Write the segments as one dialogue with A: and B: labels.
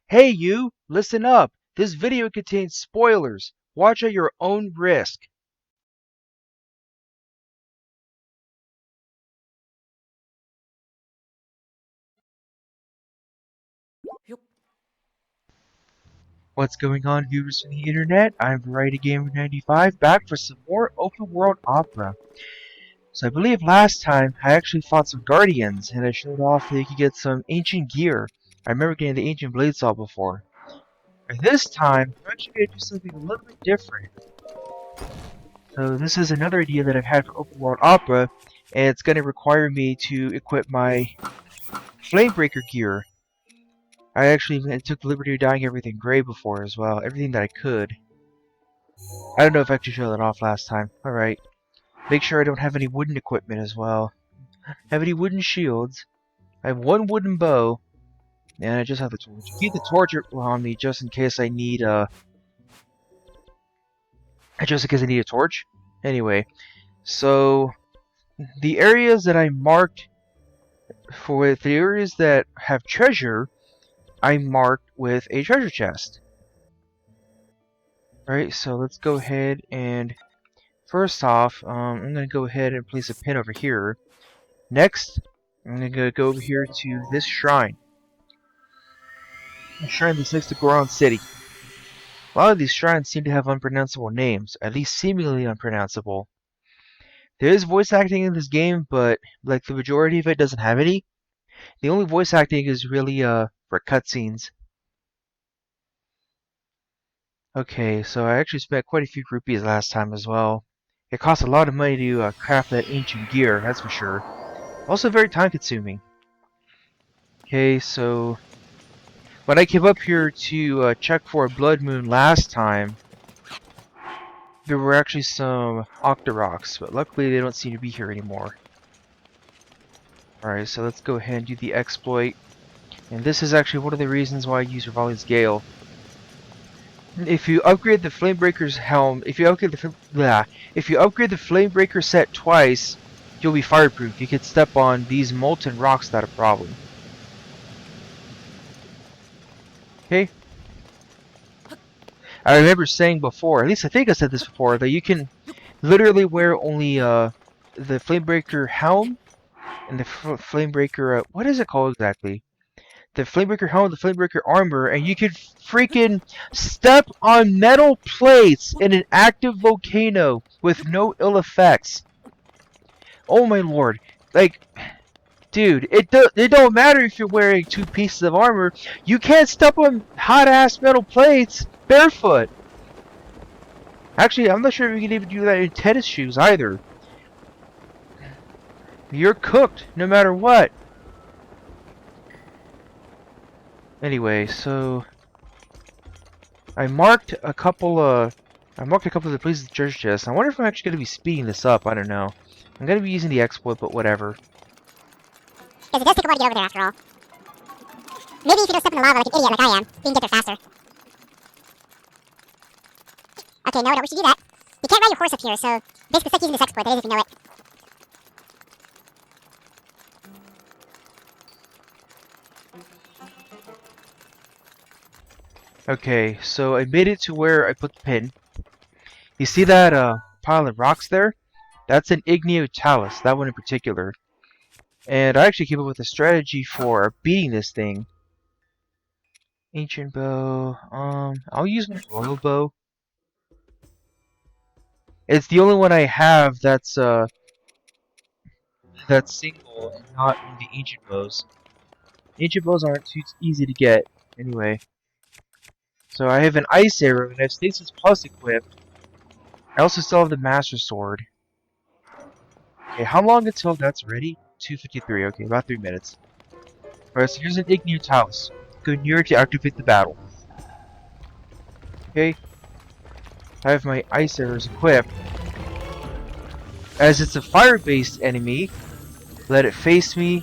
A: Hey you! Listen up! This video contains spoilers. Watch at your own risk. What's going on, viewers from the internet? I'm Variety Gamer 95, back for some more open world opera. So I believe last time I actually fought some guardians and I showed off that you could get some ancient gear. I remember getting the ancient blade saw before. And this time, I'm actually going to do something a little bit different. So this is another idea that I've had for open world opera, and it's going to require me to equip my Flamebreaker gear. I actually took the liberty of dyeing everything gray before as well, everything that I could. I don't know if I actually showed that off last time. Alright. Make sure I don't have any wooden equipment as well. Have any wooden shields. I have one wooden bow. And I just have the torch. Keep the torch on me just in case I need a torch. Anyway, so the areas that I marked for the areas that have treasure, I marked with a treasure chest. Alright, so let's go ahead and first off, I'm going to go ahead and place a pin over here. Next, I'm going to go over here to this shrine. A shrine that's next to Goron City. A lot of these shrines seem to have unpronounceable names, at least seemingly unpronounceable. There is voice acting in this game, but like the majority of it doesn't have any. The only voice acting is really for cutscenes. Okay, so I actually spent quite a few rupees last time as well. It costs a lot of money to craft that ancient gear, that's for sure. Also very time consuming. Okay, so when I came up here to check for a blood moon last time, there were actually some Octoroks, but luckily they don't seem to be here anymore. Alright, so let's go ahead and do the exploit. And this is actually one of the reasons why I use Rivali's Gale. If you upgrade the Flamebreaker's helm, if you upgrade the Flamebreaker set twice, you'll be fireproof. You can step on these molten rocks without a problem. Okay. I remember saying before, at least I think I said this before, that you can literally wear only the Flamebreaker helm and the Flamebreaker, what is it called exactly? The Flamebreaker helm, the Flamebreaker armor, and you could freaking step on metal plates in an active volcano with no ill effects. Oh my lord. Like, dude, it don't matter if you're wearing 2 pieces of armor. You can't step on hot-ass metal plates barefoot. Actually, I'm not sure if you can even do that in tennis shoes either. You're cooked no matter what. Anyway, so I marked a couple of the places in the treasure chest. I wonder if I'm actually going to be speeding this up. I don't know. I'm going to be using the exploit, but whatever.
B: Because it does take a while to get over there after all. Maybe if you don't step in the lava like an idiot like I am, you can get there faster. Okay, no, we should do that. You can't ride your horse up here, so basically it's like using this exploit, that is if you know it.
A: Okay, so I made it to where I put the pin. You see that pile of rocks there? That's an Igneo Talus, that one in particular. And I actually came up with a strategy for beating this thing. Ancient bow, I'll use my royal bow. It's the only one I have that's single and not in the ancient bows. Ancient bows aren't too easy to get, anyway. So I have an ice arrow and I have stasis plus equipped. I also still have the master sword. Okay, how long until that's ready? 2:53. Okay, about 3 minutes. Alright, so here's an Igneo Talus. Go near to activate the battle. Okay. I have my ice arrows equipped. As it's a fire-based enemy, let it face me,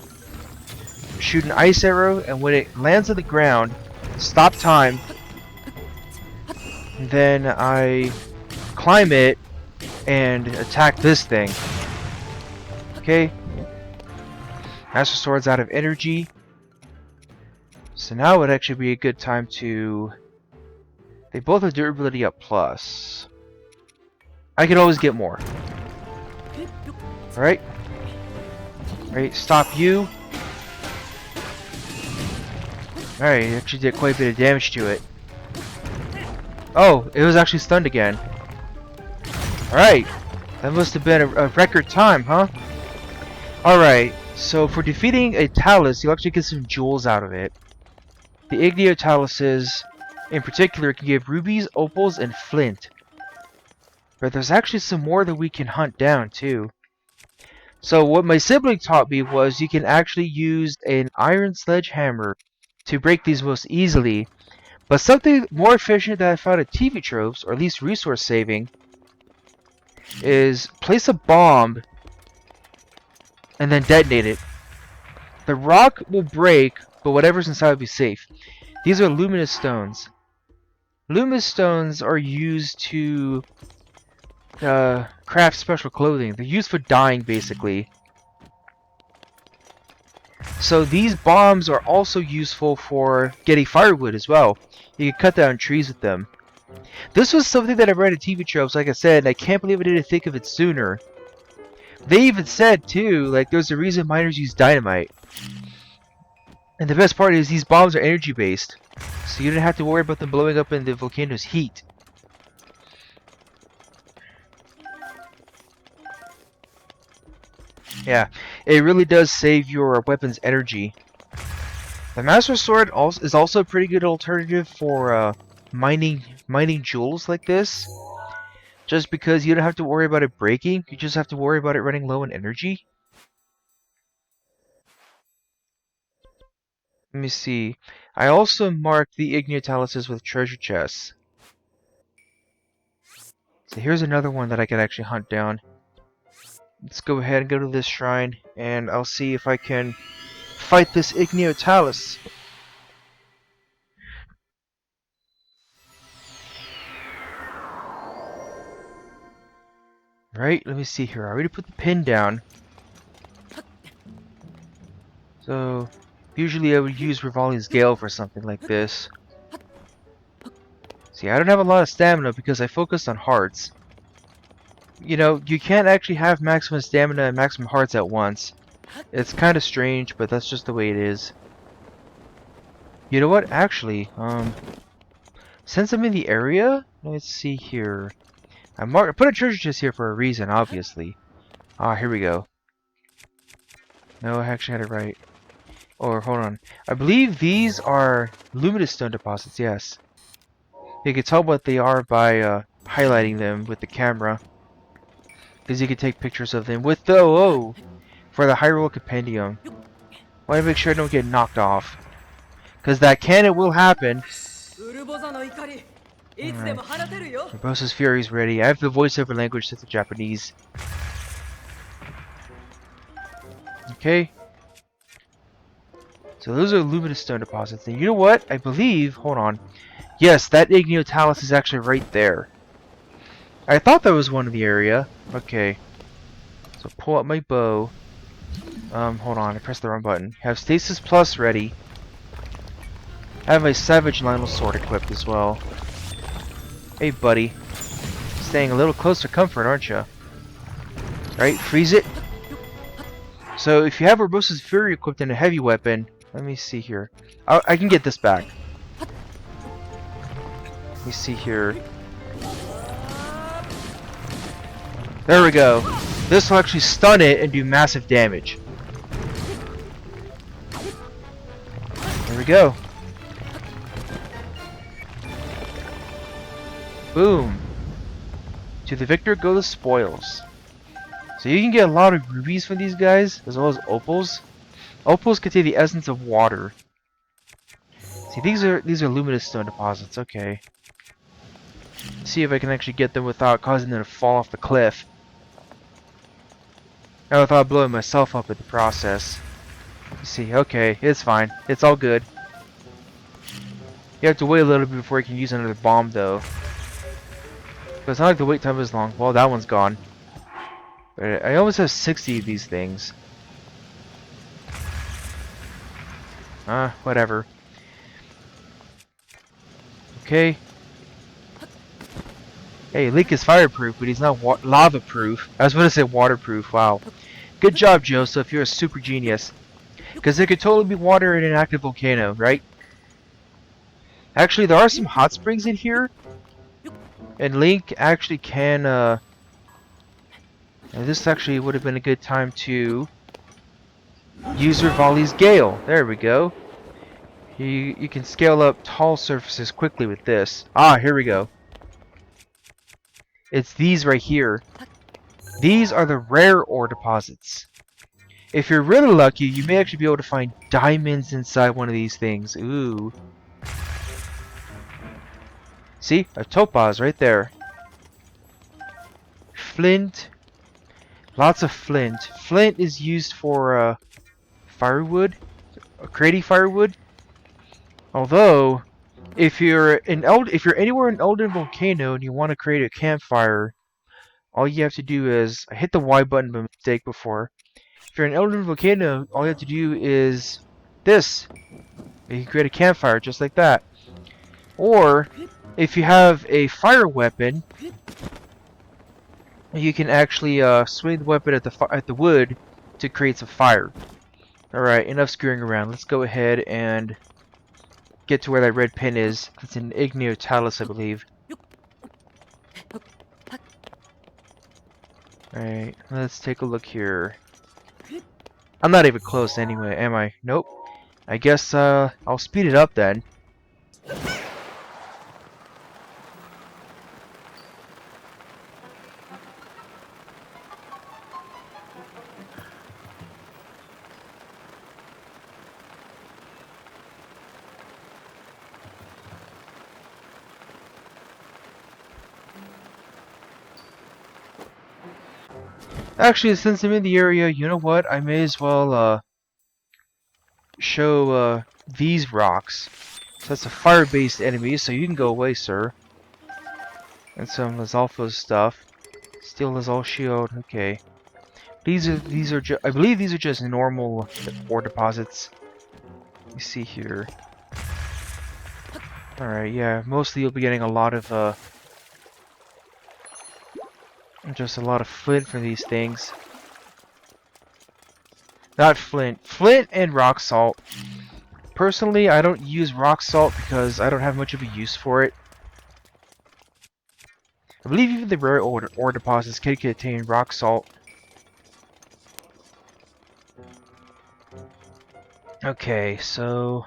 A: shoot an ice arrow, and when it lands on the ground, stop time, and then I climb it and attack this thing. Okay. Master Sword's out of energy. So now would actually be a good time to... They both have durability up plus. I could always get more. Alright. Alright, stop you. Alright, it actually did quite a bit of damage to it. Oh, it was actually stunned again. Alright. That must have been a record time, huh? Alright, so for defeating a Talus, you'll actually get some jewels out of it. The Igneo Taluses, in particular, can give rubies, opals, and flint. But there's actually some more that we can hunt down, too. So what my sibling taught me was you can actually use an iron sledgehammer to break these most easily. But something more efficient that I found at TV tropes, or at least resource saving, is place a bomb and then detonate it. The rock will break, but whatever's inside will be safe. These are Luminous Stones. Luminous Stones are used to craft special clothing. They're used for dyeing, basically. So these bombs are also useful for getting firewood as well. You can cut down trees with them. This was something that I read in TV tropes, like I said, and I can't believe I didn't think of it sooner. They even said, too, like there's a reason miners use dynamite. And the best part is these bombs are energy based, so you don't have to worry about them blowing up in the volcano's heat. Yeah, it really does save your weapon's energy. The Master Sword is also a pretty good alternative for mining jewels like this. Just because you don't have to worry about it breaking, you just have to worry about it running low on energy. Let me see. I also marked the Igneo Taluses with treasure chests. So here's another one that I could actually hunt down. Let's go ahead and go to this shrine, and I'll see if I can fight this Igneo Talus. Right, let me see here. I already put the pin down. So, usually I would use Rivali's Gale for something like this. See, I don't have a lot of stamina because I focused on hearts. You know, you can't actually have maximum stamina and maximum hearts at once. It's kind of strange, but that's just the way it is. You know what? Actually, since I'm in the area, let's see here. I put a treasure chest here for a reason, obviously. Ah, here we go. No, I actually had it right. Or, hold on. I believe these are Luminous Stone deposits, yes. You can tell what they are by highlighting them with the camera. Because you can take pictures of them with the... Oh! For the Hyrule Compendium. I want to make sure I don't get knocked off. Because that can and will happen. Alright. Urbosa's Fury is ready. I have the voiceover language set to Japanese. Okay. So those are Luminous Stone deposits. And you know what? I believe... Hold on. Yes, that Igneo Talus is actually right there. I thought that was one in the area. Okay. So pull up my bow. Hold on. I pressed the wrong button. Have Stasis Plus ready. I have my Savage Lionel Sword equipped as well. Hey, buddy. Staying a little close to comfort, aren't you? Right, freeze it. So if you have Urbosa's Fury equipped in a heavy weapon, let me see here. I can get this back. Let me see here. There we go. This will actually stun it and do massive damage. There we go. Boom. To the victor go the spoils. So you can get a lot of rubies from these guys, as well as opals. Opals contain the essence of water. See, these are Luminous Stone deposits. Okay. Let's see if I can actually get them without causing them to fall off the cliff. And without blowing myself up in the process. You see, okay, it's fine. It's all good. You have to wait a little bit before you can use another bomb, though. But it's not like the wait time is long. Well, that one's gone. But I almost have 60 of these things. Whatever. Okay. Hey, Link is fireproof, but he's not lava-proof. I was going to say waterproof. Wow. Good job, Joseph. You're a super genius. Because there could totally be water in an active volcano, right? Actually, there are some hot springs in here. And Link actually can, and this actually would have been a good time to use Rivali's Gale. There we go. You can scale up tall surfaces quickly with this. Ah, here we go. It's these right here. These are the rare ore deposits. If you're really lucky, you may actually be able to find diamonds inside one of these things. Ooh. See? A topaz right there. Flint. Lots of flint. Flint is used for firewood. Creating firewood. Although, if you're anywhere in Eldin Volcano and you want to create a campfire, all you have to do is I hit the Y button by mistake before. If you're in Eldin Volcano, all you have to do is this. You can create a campfire just like that. Or if you have a fire weapon, you can actually swing the weapon at the wood to create some fire. All right, enough screwing around. Let's go ahead and get to where that red pin is. It's an Igneo Talus, I believe. Alright, let's take a look here. I'm not even close anyway, am I? Nope. I guess I'll speed it up then. Actually, since I'm in the area, you know what? I may as well show these rocks. So that's a fire-based enemy, so you can go away, sir. And some Lizalfo stuff. Steel Lizal shield, okay. These are I believe these are just normal ore deposits. You see here. Alright, yeah, mostly you'll be getting a lot of just a lot of flint from these things. Not flint. Flint and rock salt. Personally, I don't use rock salt because I don't have much of a use for it. I believe even the rare ore deposits can contain rock salt. Okay, so...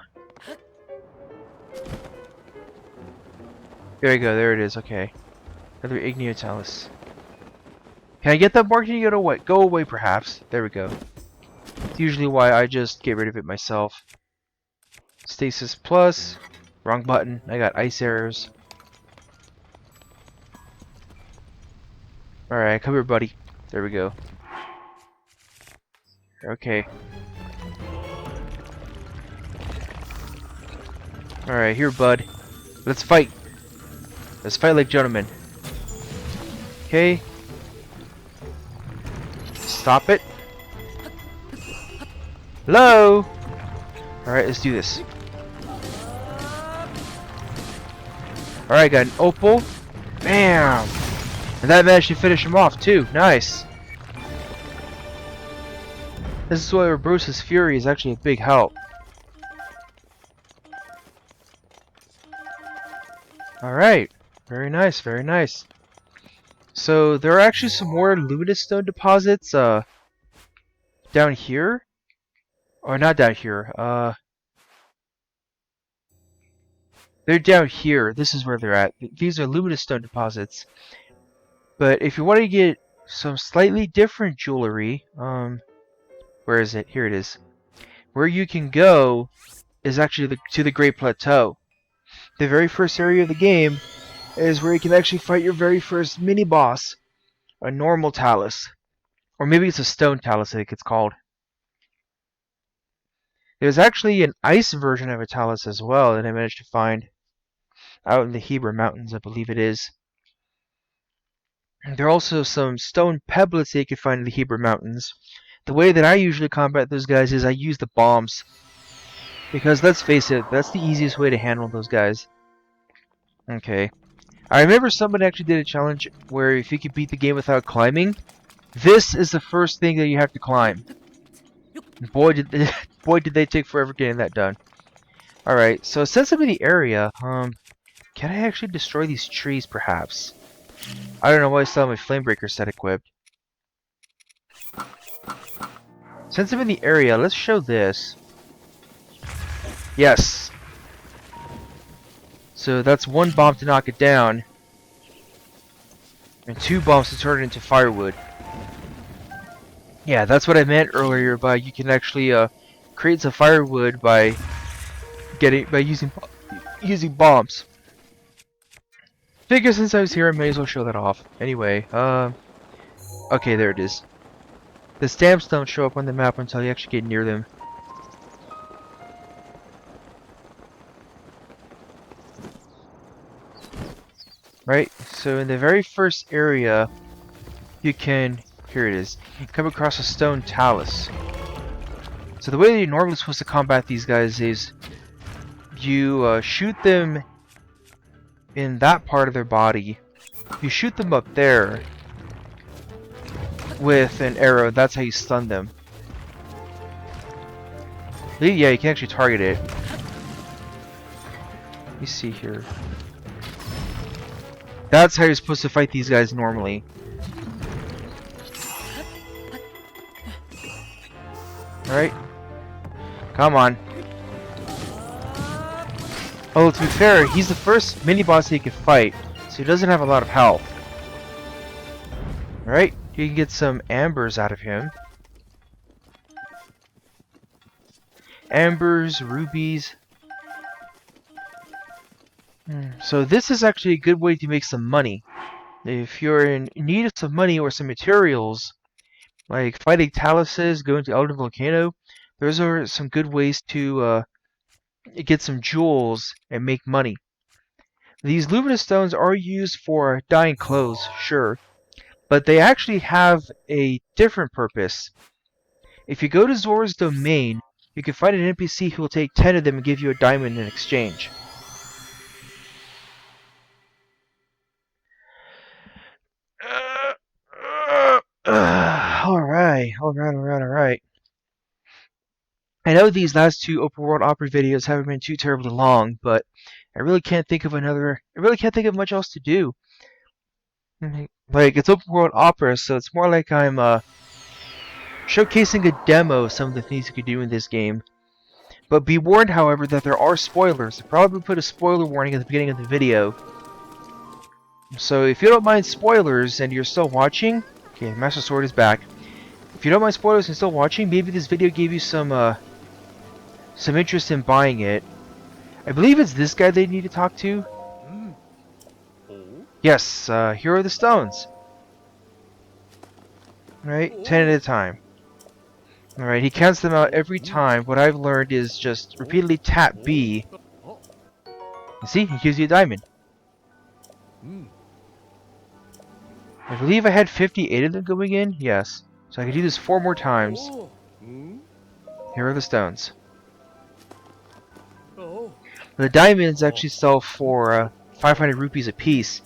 A: There you go, there it is, okay. Another Igneo Talus. Can I get that mark? Can you go away? Go away, perhaps. There we go. It's usually why I just get rid of it myself. Stasis plus. Wrong button. I got ice arrows. Alright, come here, buddy. There we go. Okay. Alright, here, bud. Let's fight. Let's fight like gentlemen. Okay. Stop it. Hello? Alright, let's do this. Alright, got an opal. Bam! And that managed to finish him off too. Nice. This is why Bruce's Fury is actually a big help. Alright. Very nice, very nice. So there are actually some more Luminous Stone deposits down here. Or not down here. They're down here. This is where they're at. These are Luminous Stone deposits. But if you want to get some slightly different jewelry, where is it? Here it is. Where you can go is actually to the Great Plateau. The very first area of the game is where you can actually fight your very first mini-boss, a normal Talus. Or maybe it's a stone Talus, I think it's called. There's actually an ice version of a Talus as well that I managed to find out in the Hebra Mountains, I believe it is. There are also some stone pebblets that you can find in the Hebra Mountains. The way that I usually combat those guys is I use the bombs. Because let's face it, that's the easiest way to handle those guys. Okay. I remember somebody actually did a challenge where if you could beat the game without climbing, this is the first thing that you have to climb. Boy did they, boy did they take forever getting that done. Alright, so since I'm in the area, can I actually destroy these trees perhaps? I don't know why I still have my Flamebreaker set equipped. Since I'm in the area, let's show this. Yes. So that's one bomb to knock it down, and 2 bombs to turn it into firewood. Yeah, that's what I meant earlier by you can actually create some firewood by using bombs. Figure since I was here, I may as well show that off. Anyway, okay, there it is. The stamps don't show up on the map until you actually get near them. Right, so in the very first area, you can, here it is, you come across a stone talus. So the way that you're normally supposed to combat these guys is you shoot them in that part of their body. You shoot them up there with an arrow, that's how you stun them. Yeah, you can actually target it. Let me see here. That's how you're supposed to fight these guys normally. Alright. Come on. Oh, to be fair, he's the first mini-boss that you can fight, so he doesn't have a lot of health. Alright, you can get some ambers out of him. Ambers, rubies. So this is actually a good way to make some money. If you're in need of some money or some materials, like fighting taluses, going to Eldin Volcano, those are some good ways to get some jewels and make money. These Luminous Stones are used for dyeing clothes, sure, but they actually have a different purpose. If you go to Zora's domain, you can find an NPC who will take 10 of them and give you a diamond in exchange. Alright. I know these last 2 open world opera videos haven't been too terribly long, but I really can't think of much else to do. Like, it's open world opera, so it's more like I'm showcasing a demo of some of the things you could do in this game. But be warned, however, that there are spoilers. I'll probably put a spoiler warning at the beginning of the video. So if you don't mind spoilers and you're still watching, okay, Master Sword is back. If you don't mind spoilers and still watching, maybe this video gave you some interest in buying it. I believe it's this guy they need to talk to. Yes, here are the stones. Right, 10 at a time. Alright, he counts them out every time. What I've learned is just repeatedly tap B. You see, he gives you a diamond. I believe I had 58 of them going in. Yes. So I can do this 4 more times. Here are the stones. The diamonds actually sell for 500 rupees a piece.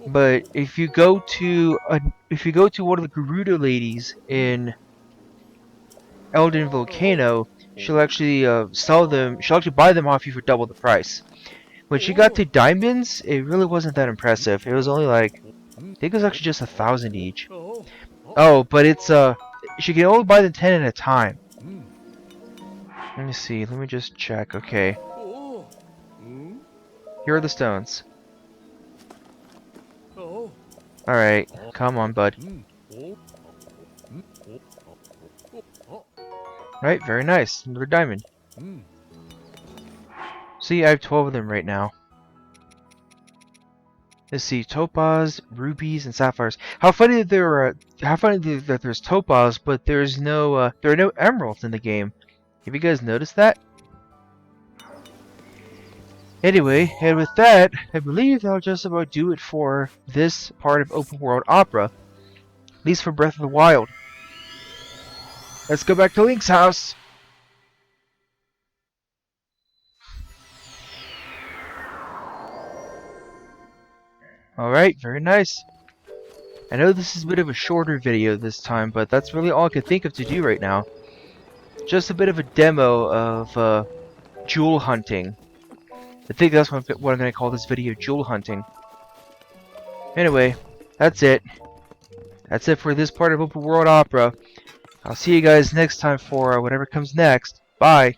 A: But if you go to one of the Gerudo ladies in Eldin Volcano, she'll actually sell them. She'll actually buy them off you for double the price. When she got to diamonds, it really wasn't that impressive. It was only like, I think it was actually just 1,000 each. Oh, but it's she can only buy them 10 at a time. Let me see. Let me just check. Okay. Here are the stones. Alright, come on, bud. Right, very nice. Another diamond. See, I have 12 of them right now. Let's see, topaz, rubies, and sapphires. How funny that there's topaz, but there are no emeralds in the game. Have you guys noticed that? Anyway, and with that, I believe that'll just about do it for this part of Open World Opera. At least for Breath of the Wild. Let's go back to Link's house! Alright, very nice. I know this is a bit of a shorter video this time, but that's really all I could think of to do right now. Just a bit of a demo of jewel hunting. I think that's what I'm going to call this video, jewel hunting. Anyway, that's it. That's it for this part of Open World Opera. I'll see you guys next time for whatever comes next. Bye!